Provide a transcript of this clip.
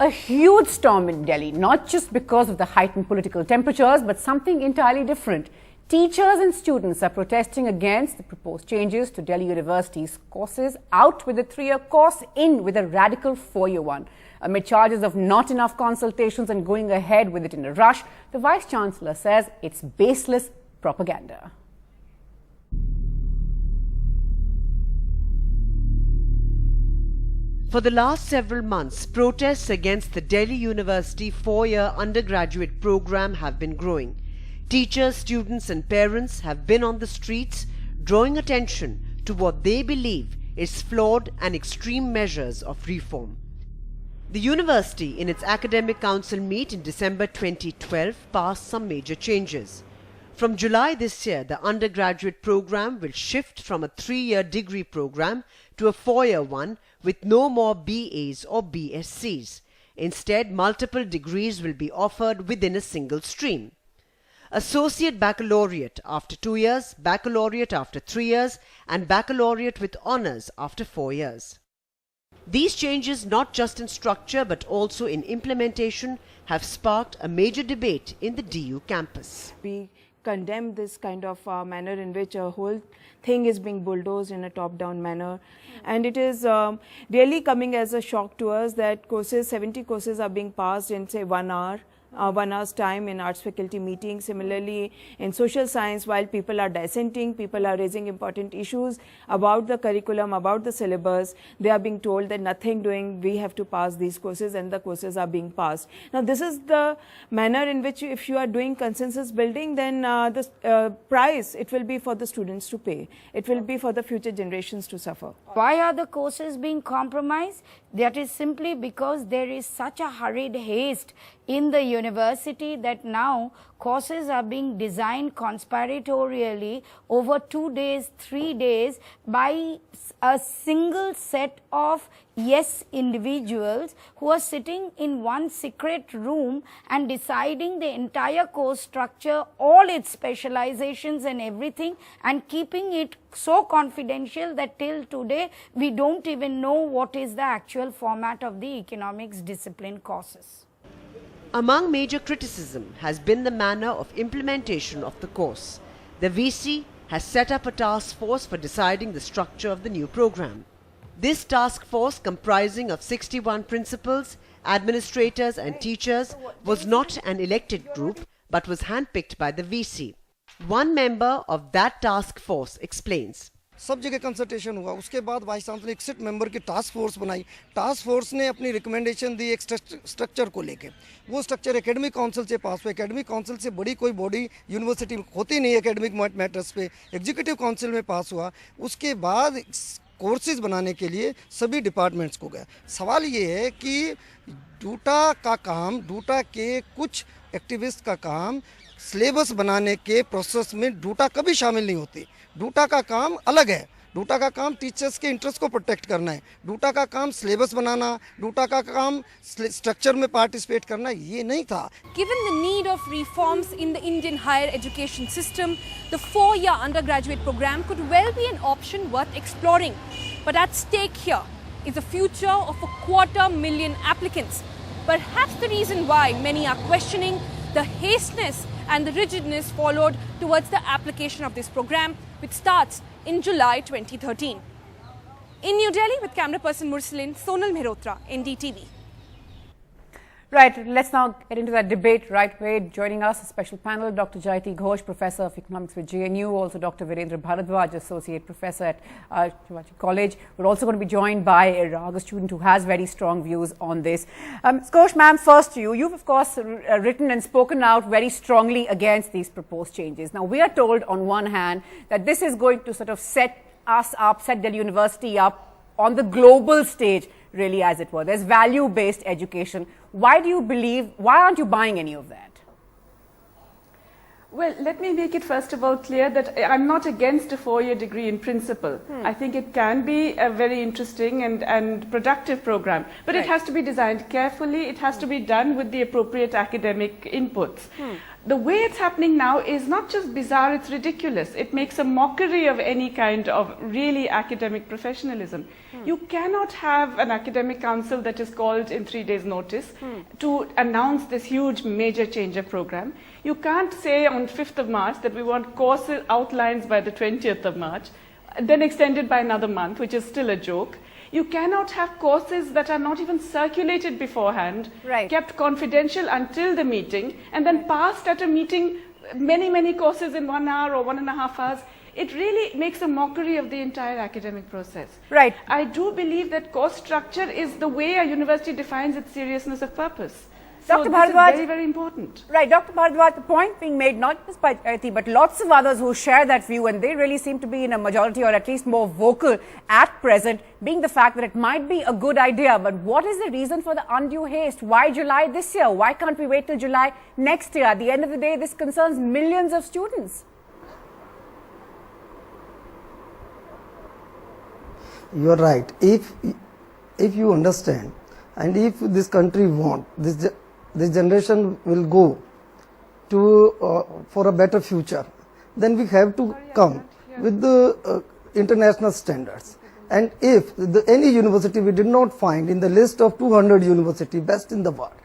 A huge storm in Delhi, not just because of the heightened political temperatures, but something entirely different. Teachers and students are protesting against the proposed changes to Delhi University's courses, out with a 3-year course, in with a radical 4-year one. Amid charges of not enough consultations and going ahead with it in a rush, the Vice-Chancellor says it's baseless propaganda. For the last several months, protests against the Delhi University 4-year undergraduate program have been growing. Teachers, students and parents have been on the streets, drawing attention to what they believe is flawed and extreme measures of reform. The university, in its academic council meet in December 2012, passed some major changes. From July this year, the undergraduate program will shift from a 3-year degree program to a 4-year one with no more BAs or BScs. Instead, multiple degrees will be offered within a single stream. Associate Baccalaureate after 2 years, Baccalaureate after 3 years, and Baccalaureate with honours after 4 years. These changes, not just in structure but also in implementation, have sparked a major debate in the DU campus. We condemn this kind of manner in which a whole thing is being bulldozed in a top-down manner, and it is really coming as a shock to us that 70 courses are being passed in, say, 1 hour. 1 hour's time in arts faculty meetings. Similarly, in social science, while people are dissenting, people are raising important issues about the curriculum, about the syllabus, they are being told that nothing doing, we have to pass these courses, and the courses are being passed. Now, this is the manner in which, if you are doing consensus building, then the price, it will be for the students to pay. It will be for the future generations to suffer. Why are the courses being compromised? That is simply because there is such a hurried haste in the university that now courses are being designed conspiratorially over 2 days, 3 days by a single set of individuals who are sitting in one secret room and deciding the entire course structure, all its specializations and everything, and keeping it so confidential that till today we don't even know what is the actual format of the economics discipline courses. Among major criticism has been the manner of implementation of the course. The VC has set up a task force for deciding the structure of the new program. This task force, comprising of 61 principals, administrators and teachers, was not an elected group but was handpicked by the VC. One member of that task force explains. सब जगह consultation हुआ, उसके बाद vice chancellor ने एक 6 member की task force बनाई। Task force ने अपनी रिकमेंडेशन दी एक स्ट्रक्चर को लेके। वो स्ट्रक्चर एकेडमिक काउंसिल से पास हुआ। एकेडमिक काउंसिल से बड़ी कोई बॉडी यूनिवर्सिटी होती नहीं एकेडमिक मैटर्स पे, एग्जीक्यूटिव काउंसिल में पास हुआ। उसके बाद कोर्सेज बनाने के लिए सभी डिपार्टमेंट्स को गया। सवाल ये है कि डूटा का काम, डूटा के कुछ एक्टिविस्ट का काम सिलेबस बनाने के प्रोसेस में डूटा कभी शामिल नहीं होती। डूटा का काम अलग है। डूटा का काम टीचर्स के इंटरेस्ट को प्रोटेक्ट करना है। डूटा का काम सिलेबस बनाना, डूटा का काम स्ट्रक्चर में पार्टिसिपेट करना, ये नहीं था। Given the need of reforms in the Indian higher education system, the 4-year undergraduate program could well be an option worth exploring. But at stake here is the future of 250,000 applicants. Perhaps the reason why many are questioning the hasteness and the rigidness followed towards the application of this program, which starts in July 2013. In New Delhi, with camera person Mursalin, Sonal Mehrotra, NDTV. Right, let's now get into that debate right away. Joining us, a special panel, Dr. Jayati Ghosh, Professor of Economics with JNU, also Dr. Virendra Bharadwaj, Associate Professor at Shivaji College. We're also going to be joined by a Raga student who has very strong views on this. Ghosh, ma'am, first to you. You've, of course, written and spoken out very strongly against these proposed changes. Now, we are told on one hand that this is going to sort of set us up, set Delhi University up on the global stage, really, as it were. There's value-based education. Why aren't you buying any of that? Well, let me make it first of all clear that I'm not against a 4-year degree in principle. I think it can be a very interesting and productive program, but it has to be designed carefully. It has to be done with the appropriate academic inputs. the way it's happening now is not just bizarre, it's ridiculous. It makes a mockery of any kind of really academic professionalism. You cannot have an academic council that is called in 3 days' notice to announce this huge major change of program. You can't say on 5th of March that we want course outlines by the 20th of March, then extended by another month, which is still a joke. You cannot have courses that are not even circulated beforehand, kept confidential until the meeting, and then passed at a meeting, many courses in 1 hour or 1.5 hours. It really makes a mockery of the entire academic process. Right. I do believe that course structure is the way a university defines its seriousness of purpose. So Dr. this is Bharadwaj, very, very important. Right, Dr. Bharadwaj, the point being made not just by Jayati, but lots of others who share that view, and they really seem to be in a majority or at least more vocal at present, being the fact that it might be a good idea. But what is the reason for the undue haste? Why July this year? Why can't we wait till July next year? At the end of the day, this concerns millions of students. You are right. If you understand, and if this country want, this generation will go to for a better future, then we have to come with the international standards. And if any university we did not find in the list of 200 university best in the world,